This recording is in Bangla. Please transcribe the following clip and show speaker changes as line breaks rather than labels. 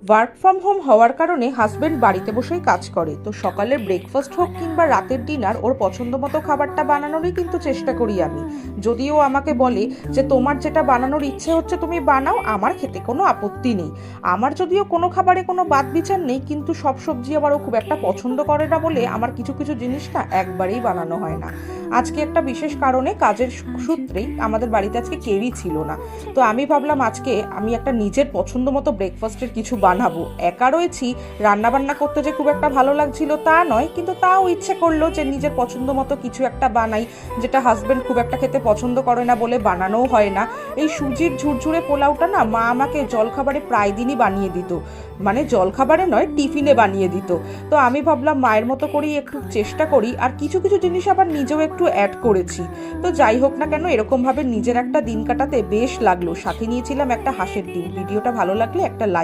ওয়ার্ক ফ্রম হোম হওয়ার কারণে হাজব্যান্ড বাড়িতে বসেই কাজ করে। তো সকালের ব্রেকফাস্ট হোক কিংবা রাতের ডিনার ওর পছন্দ মতো খাবারটা বানানোরই কিন্তু চেষ্টা করি আমি। যদিও আমাকে বলে যে তোমার যেটা বানানোর ইচ্ছে হচ্ছে তুমি বানাও, আমার খেতে কোনো আপত্তি নেই। আমার যদিও কোনো খাবারে কোনো বাদ বিচার নেই, কিন্তু সব সবজি আবার ও খুব একটা পছন্দ করে না বলে আমার কিছু কিছু জিনিস না একবারেই বানানো হয় না। আজকে একটা বিশেষ কারণে কাজের সূত্রেই আমাদের বাড়িতে আজকে কেউই ছিল না। তো আমি ভাবলাম আজকে আমি একটা নিজের পছন্দ মতো ব্রেকফাস্টের কিছু বানাবো। একা রয়েছি, রান্না বান্না করতে যে খুব একটা ভালো লাগছিল তা নয়, কিন্তু তাও ইচ্ছে করলো যে নিজের পছন্দ মতো কিছু একটা বানাই, যেটা হাজব্যান্ড খুব একটা খেতে পছন্দ করে না বলে বানানোও হয় না। এই সুজির ঝুরঝুরে পোলাওটা না মা আমাকে জলখাবারে প্রায় দিনই বানিয়ে দিত, মানে জলখাবারে নয় টিফিনে বানিয়ে দিত। তো আমি ভাবলাম মায়ের মতো করেই একটু চেষ্টা করি, আর কিছু কিছু জিনিস আবার নিজেও একটু অ্যাড করেছি। তো যাই হোক না কেন, এরকমভাবে নিজের একটা দিন কাটাতে বেশ লাগলো। সাথে নিয়েছিলাম একটা হাঁসের ডিম। ভিডিওটা ভালো লাগলে একটা লাইক